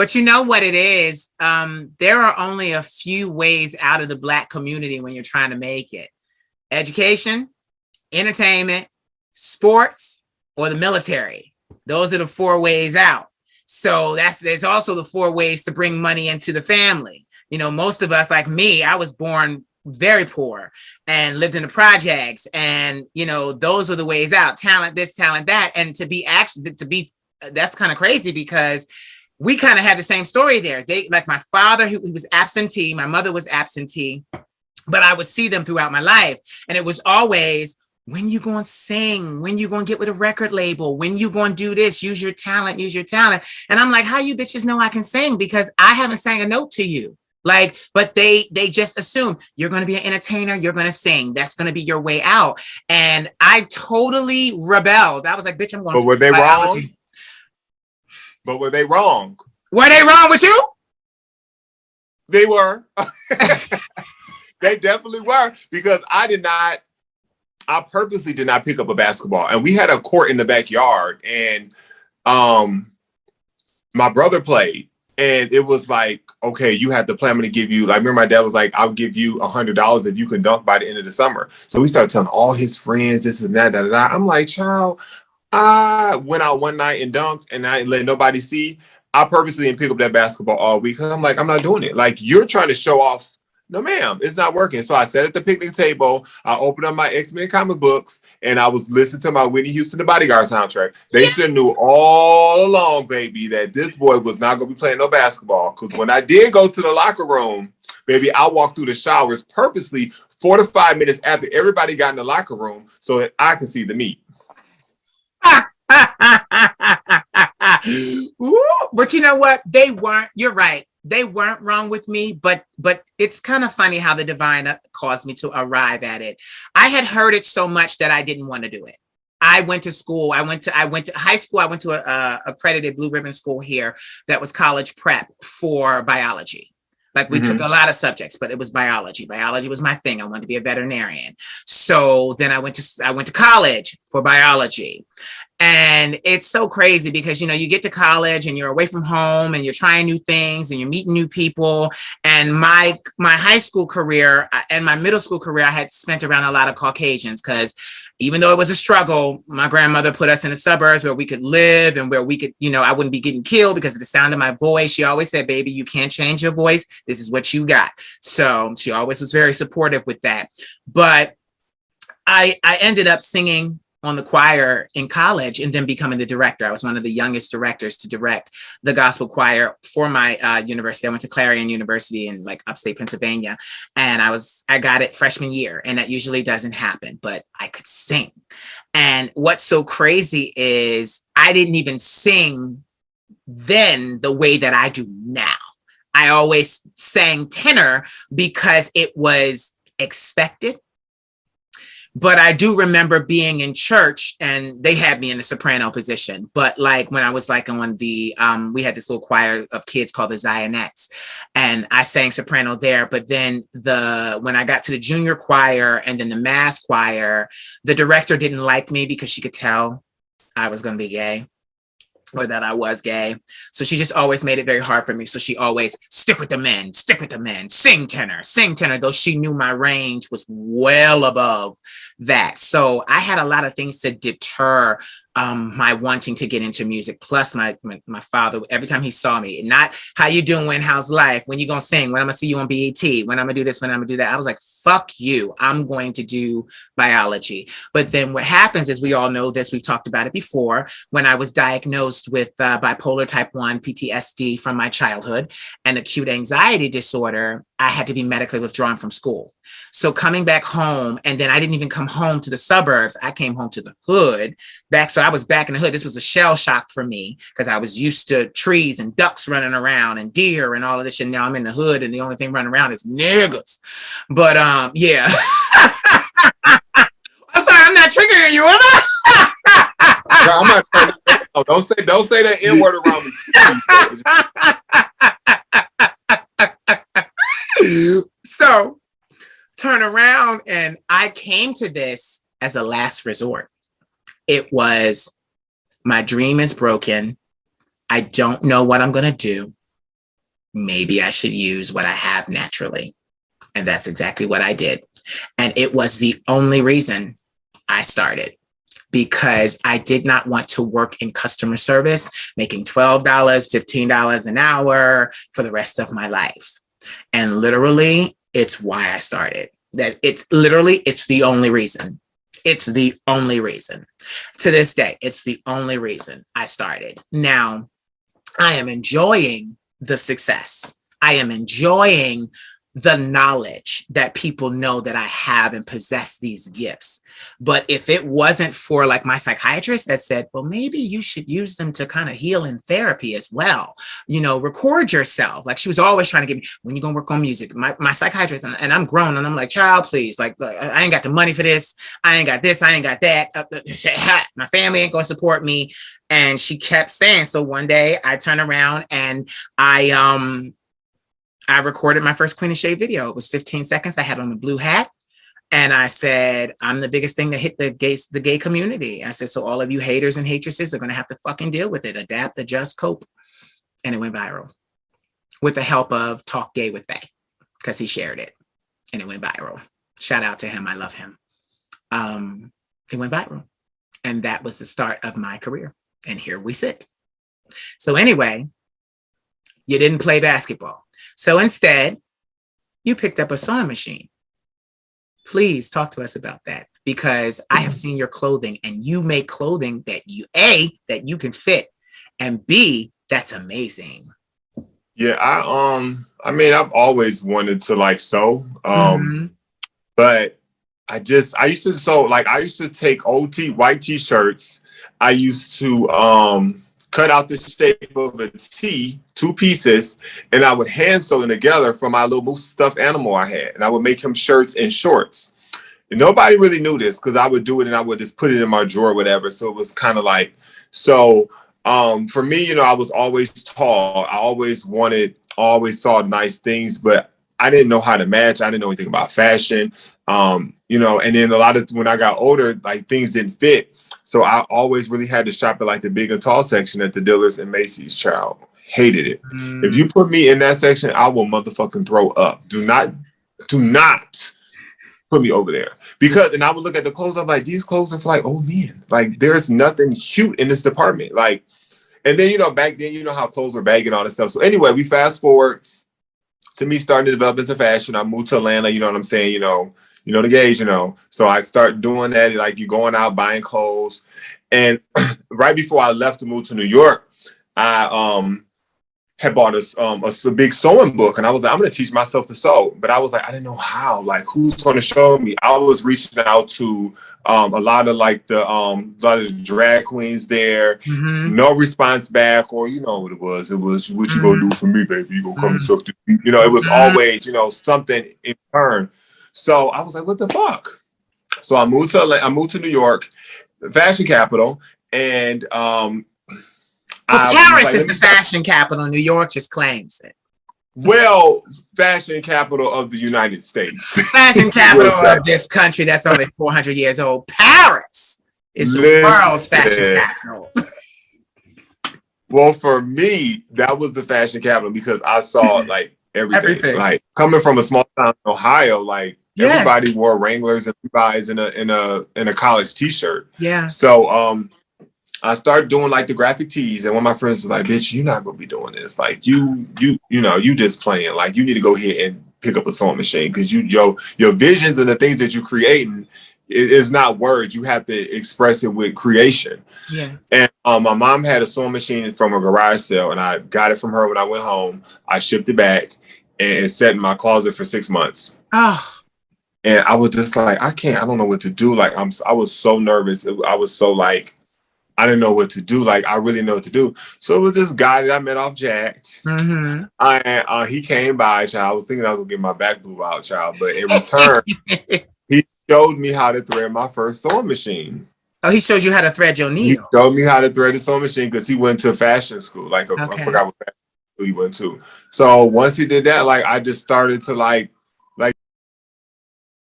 But you know what it is? There are only a few ways out of the Black community when you're trying to make it. Education, entertainment, sports, or the military. Those are the four ways out. So there's also the four ways to bring money into the family. You know, most of us, like me, I was born very poor and lived in the projects, and you know, those are the ways out. Talent this, talent that. And that's kind of crazy because we kind of had the same story there. They, like my father, he was absentee, my mother was absentee, but I would see them throughout my life, and it was always, when you going to sing, when you going to get with a record label, when you going to do this, use your talent. And I'm like, how you bitches know I can sing? Because I haven't sang a note to you. Like, but they just assume you're going to be an entertainer, you're going to sing, that's going to be your way out. And I totally rebelled. I was like, bitch, I'm going to. But were they wrong? But were they wrong? Were they wrong with you? They were. They definitely were, because I purposely did not pick up a basketball. And we had a court in the backyard, and my brother played. And it was like, okay, you have to play. I'm going to give you, like, I remember my dad was like, I'll give you $100 if you can dunk by the end of the summer. So we started telling all his friends, this and that, I'm like, child, I went out one night and dunked, and I didn't let nobody see. I purposely didn't pick up that basketball all week because I'm like, I'm not doing it. Like, you're trying to show off. No, ma'am, it's not working. So I sat at the picnic table. I opened up my X-Men comic books, and I was listening to my Whitney Houston, The Bodyguard soundtrack. They should have knew all along, baby, that this boy was not going to be playing no basketball. Because when I did go to the locker room, baby, I walked through the showers purposely 4 to 5 minutes after everybody got in the locker room so that I could see the meat. Ooh, but you know what? They weren't. You're right. They weren't wrong with me, but it's kind of funny how the divine caused me to arrive at it. I had heard it so much that I didn't want to do it. I went to school. I went to high school. I went to a accredited blue ribbon school here that was college prep for biology. Like, we took a lot of subjects, but it was biology. Biology was my thing. I wanted to be a veterinarian. So then I went to college for biology. And it's so crazy because, you know, you get to college and you're away from home and you're trying new things and you're meeting new people. And my high school career and my middle school career, I had spent around a lot of Caucasians, because even though it was a struggle, my grandmother put us in the suburbs where we could live and where we could, you know, I wouldn't be getting killed because of the sound of my voice. She always said, baby, you can't change your voice. This is what you got. So she always was very supportive with that. But I ended up singing on the choir in college and then becoming the director. I was one of the youngest directors to direct the gospel choir for my university. I went to Clarion University in like upstate Pennsylvania, and I got it freshman year, and that usually doesn't happen, but I could sing. And what's so crazy is I didn't even sing then the way that I do now. I always sang tenor because it was expected. But I do remember being in church and they had me in the soprano position. But like when I was like on the, we had this little choir of kids called the Zionettes, and I sang soprano there. But then when I got to the junior choir and then the mass choir, the director didn't like me because she could tell I was going to be gay, or that I was gay. So she just always made it very hard for me. So she always stick with the men, sing tenor, though she knew my range was well above that. So I had a lot of things to deter my wanting to get into music. Plus my father, every time he saw me, not how you doing, how's life, when you gonna sing, when I'm gonna see you on BET, when I'm gonna do this, when I'm gonna do that. I was like, fuck you, I'm going to do biology. But then what happens is, we all know this, we've talked about it before, when I was diagnosed with bipolar type 1 PTSD from my childhood and acute anxiety disorder, I had to be medically withdrawn from school. So coming back home, and then I didn't even come home to the suburbs, I came home to the hood back. So I was back in the hood. This was a shell shock for me because I was used to trees and ducks running around and deer and all of this shit. Now I'm in the hood and the only thing running around is niggas. But yeah. I'm sorry, I'm not triggering you, am I? No, I'm not. Oh, don't say that N word around me. So turn around, and I came to this as a last resort. It was, my dream is broken. I don't know what I'm going to do. maybe I should use what I have naturally. And that's exactly what I did. And it was the only reason I started, because I did not want to work in customer service, making $12, $15 an hour for the rest of my life. And literally, it's why I started. It's the only reason. It's the only reason. To this day, it's the only reason I started. Now, I am enjoying the success. I am enjoying the knowledge that people know that I have and possess these gifts. But if it wasn't for like my psychiatrist that said, well, maybe you should use them to kind of heal in therapy as well, record yourself. Like she was always trying to get me, when you gonna work on music, my psychiatrist, and I'm grown and I'm like, child, please, like I ain't got the money for this. I ain't got this. I ain't got that. My family ain't gonna support me. And she kept saying, so one day I turned around and I recorded my first Queen of Shade video. It was 15 seconds. I had on a blue hat. And I said, I'm the biggest thing to hit the gay community. I said, so all of you haters and hatresses are going to have to fucking deal with it. Adapt, adjust, cope. And it went viral with the help of Talk Gay with Faye, because he shared it and it went viral. Shout out to him. I love him. It went viral. And that was the start of my career. And here we sit. So anyway, you didn't play basketball. So instead, you picked up a sewing machine. Please talk to us about that, because I have seen your clothing and you make clothing that that you can fit, and B, that's amazing. Yeah, I've always wanted to like sew. But I used to sew, like I used to take old white t-shirts. I used to cut out the shape of a T, 2 pieces, and I would hand sew them together for my little moose stuffed animal I had. And I would make him shirts and shorts. And nobody really knew this because I would do it and I would just put it in my drawer or whatever. So it was kind of like, for me, I was always tall. I always saw nice things, but I didn't know how to match. I didn't know anything about fashion. And then a lot of, when I got older, like things didn't fit. So I always really had to shop at like the big and tall section at the Dillard's and Macy's. Child, hated it. If you put me in that section, I will motherfucking throw up. Do not put me over there, and I would look at the clothes. I'm like, these clothes are for like old men. Like there's nothing cute in this department. Like, and then back then how clothes were bagging all this stuff. So anyway, we fast forward to me starting to develop into fashion. I moved to Atlanta. You know what I'm saying? The gays, So I start doing that, like you going out buying clothes. And right before I left to move to New York, I had bought a big sewing book, and I was like, I'm going to teach myself to sew. But I was like, I didn't know how. Like, who's going to show me? I was reaching out to a lot of the drag queens there. No response back, or you know what it was. It was, what you gonna do for me, baby? You gonna come and suck the beat? It was always something in turn. So I was like, what the fuck? So I moved to New York, fashion capital, and Paris is the fashion capital. New York just claims it. Well, fashion capital of the United States. Fashion capital of this country that's only 400 years old. Paris is the world's fashion capital. Well, for me, that was the fashion capital because I saw like everything. Like coming from a small town in Ohio, like everybody wore Wranglers and Levi's in a college t-shirt. Yeah. So I started doing like the graphic tees, and one of my friends was like, "Bitch, you're not gonna be doing this. Like you just playing. Like you need to go ahead and pick up a sewing machine because your visions and the things that you're creating is not words. You have to express it with creation." Yeah. And my mom had a sewing machine from a garage sale, and I got it from her when I went home. I shipped it back, and it sat in my closet for 6 months. Oh. And I was just like, I don't know what to do. Like I was so nervous. I was so like, I didn't know what to do. Like, I really know what to do. So it was this guy that I met off Jacked. He came by, child. I was thinking I was going to get my back blew out, child. But in return, he showed me how to thread my first sewing machine. Oh, he showed you how to thread your needle? He showed me how to thread the sewing machine because he went to fashion school. Like, I forgot what fashion school he went to. So once he did that, like, I just started to, like,